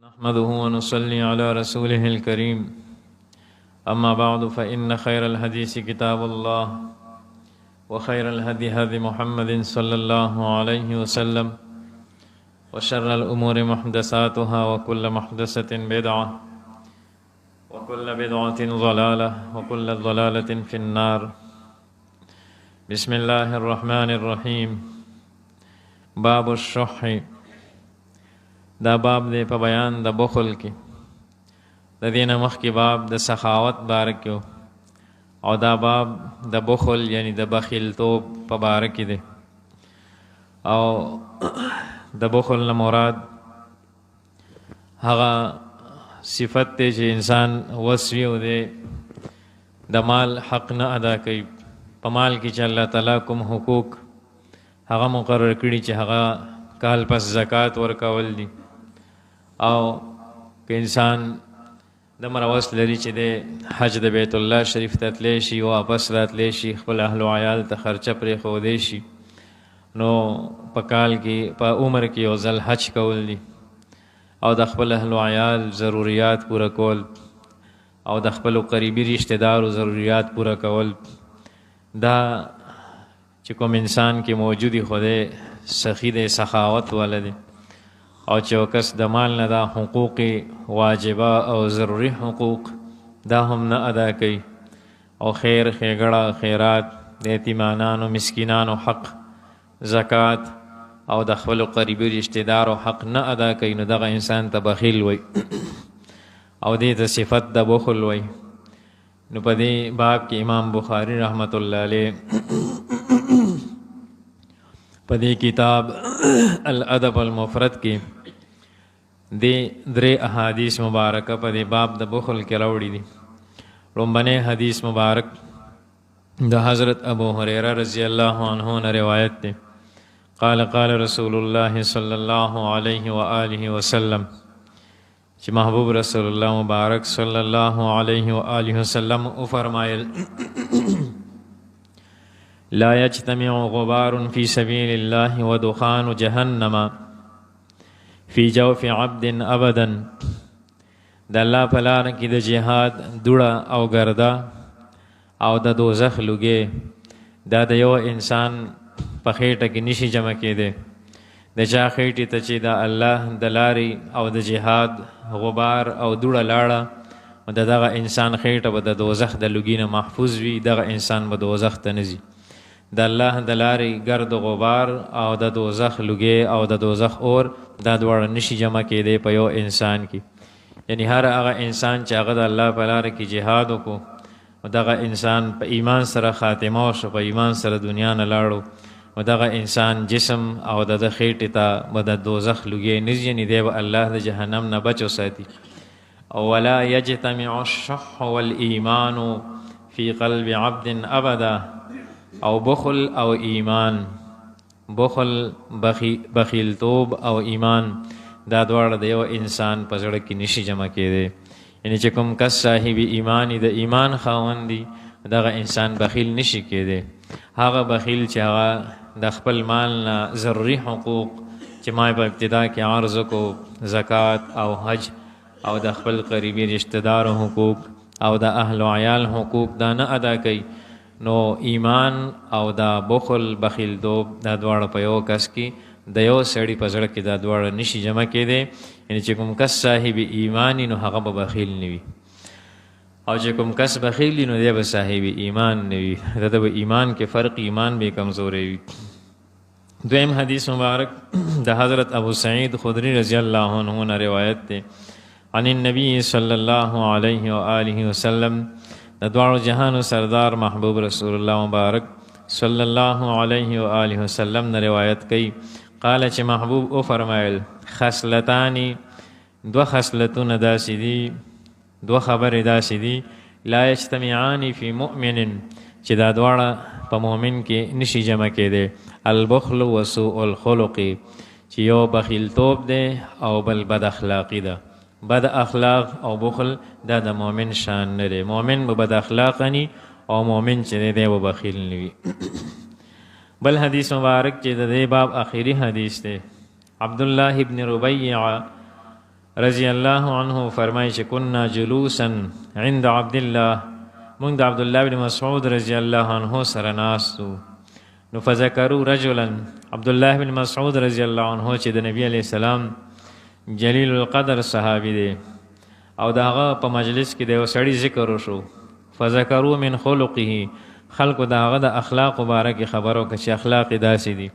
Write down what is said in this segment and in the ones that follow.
نحمده ونصلي على رسوله الكريم أما بعد فإن خير الحديث كتاب الله وخير الهدي هدي محمد صلى الله عليه وسلم وشر الأمور محدثاتها وكل محدثة بدعة وكل بدعة ضلالة وكل ضلالة في النار. بسم الله الرحمن الرحيم. باب الشح. دا باب دے په بیان د بخل کې، د دې نه مخکې باب د سخاوت باره کې او دا باب د بخل یعنی د بخیلتوب په باره کې دی. او د بخل نه مراد هغه صفت دی چې انسان وسوي او دی د مال حق نه ادا کوي. په مال کې چې الله تعالی کوم حقوق هغه مقرر کړي چې هغه کال پس زکات ورکول دي، او که انسان د مروس لري چې د حج د بیت الله شریف ته تللی شي، واپس راتلی شي، خپل اهل و عیال ته خرچه پرېښودی شي، نو په کال کې په عمر کې یو ځل حج کول دي او د خپل اهل و عیال ضروریات پوره کول او د خپلو قریبي رشته دارو ضروریات پوره کول. دا چې کوم انسان کې موجودی خو دی سخی دی، سخاوت والا دی، او چې کس د مال نه دا حقوق واجبه او ضروري حقوق دا هم نه ادا کوي، او خیر ښېګړه خیرات د یتیمانانو مسکینانو حق، زکات او د خپلو قریبي رشته دارو حق نه ادا کوي، نو دغه انسان ته بخیل وی او دې ته صفت د بخل وی. نو په دې باب کې امام بخاری رحمت الله علیه په دې کتاب الادب المفرد کې د درې احادیث مبارکه په دې باب د بخل کې راوړي دي. لومبنی حدیث مبارک د حضرت ابو هریره رضی الله عنه نه روایت دی. قال قال رسول الله صلی الله علیه و آله وسلم، چې محبوب رسول الله مبارک صلی الله علیه و آله وسلم او فرمایل: لا يجتمع غبار في سبيل الله ودخان جهنم في جوف عبد ابدا. د الله په لار کې د جهاد دوړه او ګرده او د دوزخ لوګي دا د یو انسان په خېټه کې نشي جمع کېده. د چا خېټې ته چې د الله د لارې او د جهاد غبار او دوړه لاړه، دغه انسان خېټه به د دوزخ د لوګي نه محفوظ وي، دغه انسان به دوزخ ته نه ځي. د الله د لارې ګرد غبار او د دوزخ لوګي او د دوزخ اور دا دواړه نشي جمع کېدی په یو انسان کې. یعنی هر هغه انسان چې هغه د الله په لاره کې جهاد وکړو، دغه انسان په ایمان سره خاتمه وشو، په ایمان سره دنیا نه لاړو، دغه انسان جسم او د خېټې ته به د دوزخ لوګي نه ځي، یعنې دی به الله د جهنم نه بچ وساتي. ولا یجتمع الشح والایمان فی قلب عبد ابدا. او بخل او ایمان، بخل بخیلتوب او ایمان دا دواړه د یو انسان په زړه کې نشي جمع کېدی. یعنی چې کوم کس صاحب ایمانی د ایمان خاوند دی، دغه انسان بخیل نشي کېدی. هغه بخیل چې هغه د خپل مال نه ضروري حقوق چې ما په ابتدا کې عرض کو، زکات او حج او د خپل قریبي رشته دارو حقوق او د اهل و عیال حقوق دا نه ادا کوي، نو ایمان او دا بخل بخیلتوب دا دواړه په یو کس کې د یو سړي په زړه کې دا دواړه نشي جمع کېدی. یعنی چې کوم کس صاحب ایمانی نو هغه به بخیل نه وي، او چې کوم کس بخیل نو دی به صاحب ایمان نه وي، د ایمان کې فرق، ایمان به کمزوری وي. دویم حدیث مبارک د حضرت ابو سعید خدری رضی الله عنه نه روایت دی. عن النبی صلی الله علیه و آله وسلم، د دواړو جهانو سردار محبوب رسول الله مبارک صلی الله علیه و آله وسلم نه روایت کوي. قال چې محبوب او فرمایل: خصلتانی، دو خصلتونه داسې دي، دو خبرې داسې دي، لا یجتمعان فی مؤمن چې دا دواړه په مؤمن کې نشي جمع کېدی. البخل و سوء الخلق، چې یو بخیلتوب دی او بل بد اخلاقی ده. بد اخلاق او بخل دا د مؤمن شان نه دی. مؤمن به بد اخلاق نی او مؤمن چې دی به بخیل نه وي. بل حدیث مبارک چې د دې باب آخري حدیث دی. عبدالله ابن ربیع رضی الله عنه فرمایي چې كنا جلوسا عند عبد الله، موږ د عبد الله بن مسعود رضی الله عنه سره ناستو. نو فذكروا رجلا، عبد الله بن مسعود رضی الله عنه چې د نبی علیہ السلام جلیل القدر صحابي دی او داغه په مجلس کې د یو سړي ذکر وشو. فذكروا من خلقه، خلق داغه د اخلاق مبارک خبرو کې چې اخلاق داسې دي.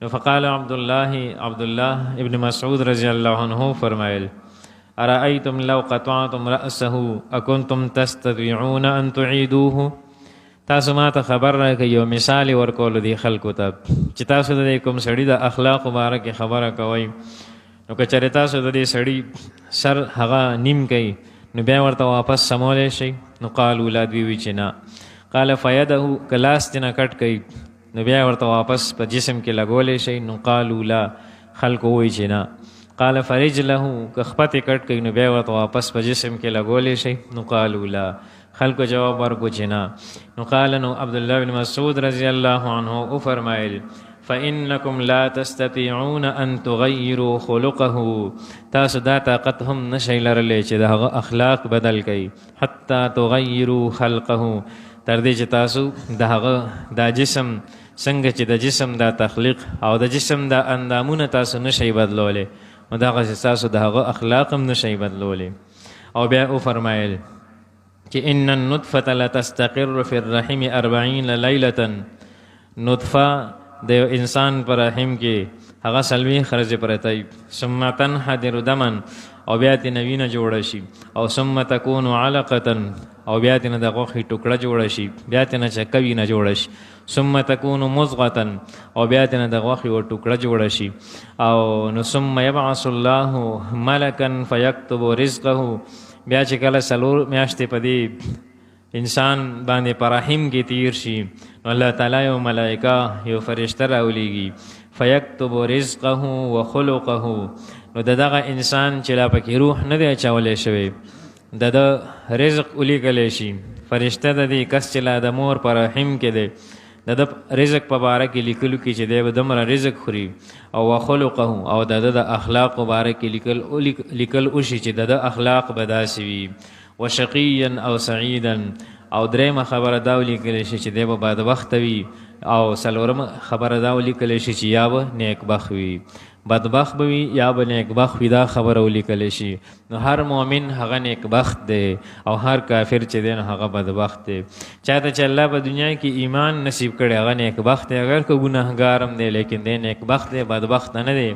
نو فقال عبد الله ابن مسعود رضی الله عنه فرمایل ارأيتم لو قطعتم رأسه اكنتم تستطيعون ان تعيدوه. تاسو ما ته خبر راکې یو مثال ورکول دي خلکو ته چې تاسو د کوم سړي د اخلاق مبارک خبره کوي، نو که چېرې تاسو د دې سړي سر هغه نیم کوي نو بیا ورته واپس سمولی شي؟ نو قالوا لا، دوی وی چې نه. قال فيده، که لاس دې نه کټ کوي نو بیا ورته واپس په جسم کې لګولی شي؟ نو قالوا لا، خلکو وی چې نه. قال فرجله، که خپتې کټ کوي نو بیا ورته واپس په جسم کې لګولی شي؟ نو قالوا لا، خلکو جواب ورکو چې نه. نو قال، نو عبدالله بن مسعود رضی الله عنه او فرمایل فإنكم لا تستطيعون أن تغيروا خلقه، تاسو دا طاقت هم نشئ لرلی چې دغه اخلاق بدل کړئ، حتى تغيروا خلقه، تر دې چې تاسو دغه دا جسم څنګه چې د جسم دا تخلیق او د جسم دا اندامونه تاسو نشئ بدلولی، نو دغه تاسو دغه اخلاق هم نشئ بدلولی. او بیا او فرمایل چې ان النطفة لتستقر في الرحم 40 ليلة، نطفه د انسان پر رحم کې هغه سلوي خرج پرتای، ثم تنحدر دما، او بیا تینا وینه جوړه شي، او ثم تكون علقه، او بیا تینا د غوښې ټوکړه جوړه شي، بیا تینا چکه وینه جوړه شي، ثم تكون مضغه، او بیا تینا د غوښې و ټوکړه جوړه شي، او نو ثم يبعث الله ملكا فيكتب رزقه، بیا چې کله څلور میاشتې په دې انسان باندې پر رحم کې تیر شي نو الله تعالی یو ملائکه یو فرشته راولیږي، فیکتب رزقه وخلقه، نو دغه انسان چې لا پکې روح نه دی اچولی شوی د رزق ولیکلی شي. فرشته د دې کس چې لا د مور پر رحم کې دی د رزق په باره کې لیکلو کې چې دی به دومره رزق خوري، او وخلقه، او د اخلاق په باره کې لیکل وشي چې د اخلاق به داسې وي. وشقیا او سعیدا، او درېمه خبره دا ولیکلی شي چې دی به بدبخته وي، او څلورمه خبره دا ولیکلی شي چې یا به نیکبخت وي، بدبخت به وي یا به نیکبخت وي، دا خبره ولیکلی شي. نو هر مؤمن هغه نیکبخت دی او هر کافر چې دی نو هغه بدبخت دی. چاته چې الله په دنیا کې ایمان نصیب کړی هغه نیکبخت دی، اگر که ګناهګار هم دی لیکن دی نیکبخت دی، بدبخت نه دی.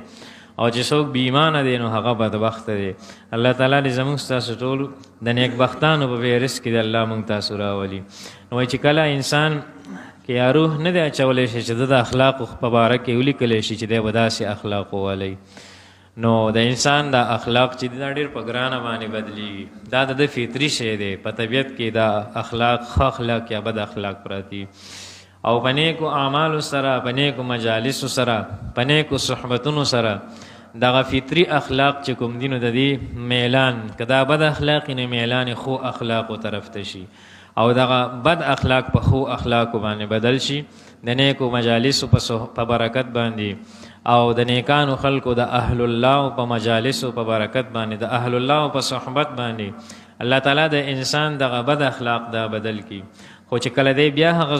او چې څوک بې ایمانه دی نو هغه بدبخته دی. الله تعالی دې زموږ ستاسو ټول د نیکبختانو په فهرست کې د الله موږ تاسو راولي. نو وایي چې کله انسان کې یا روح نه دی اچولی شي چې د اخلاقو په باره کې ولیکلی شي چې دی به داسې اخلاق وولی، نو د انسان دا اخلاق چې دا ډېر په ګرانه باندې بدلیږي، دا د فطري شی دی. په طبیعت کې دا اخلاق ښه اخلاق یا بد اخلاق پراتی، او په نیکو اعمالو سره، په نیکو مجالسو سره، په نیکو صحبتونو سره دغه فطري اخلاق چې کوم دي نو د دې میلان که دا بد اخلاق نه میلان خو اخلاقو طرف ته شي، او دغه بد اخلاق په خو اخلاقو باندې بدل شي د نیکو مجالسو په برکت باندې، او د نیکانو خلکو د اهل الله په مجالسو په برکت باندې، د اهل الله په صحبت باندې الله تعالی د انسان دغه بد اخلاق دا بدل کی. خو چې کله دی بیا هغه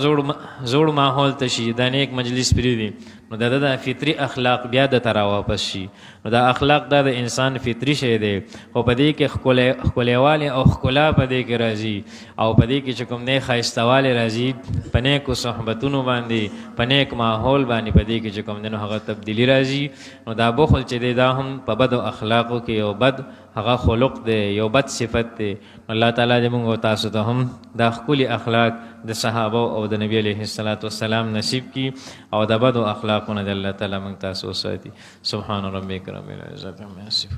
زوړ ماحول ته شي، د نیک مجلس پرېږدي نو د فطري اخلاق بیا د ته راواپس شي. نو دا اخلاق دا د انسان فطري شی دی، خو په دې کې ښکلیوالی او ښکلا په دې کې راځي، او په دې کې چې کوم دی ښایستهوالی راځي په نیکو صحبتونو باندې، په نیک ماحول باندې، په دې کې چې کوم دی نو هغه تبدیلي راځي. نو دا بخل چې دی دا هم په بدو اخلاقو کې یو بد هغه خلق دی، یو بد صفت دی. الله تعالی دې موږ تاسو ته هم دا ښکلي اخلاق د صحابه او د نبی علیه السلام نصیب کی، او د بدو اخلاقونه د الله تعالی موږ تاسو وساتي. سبحان ربک رب العزة عما یصفون.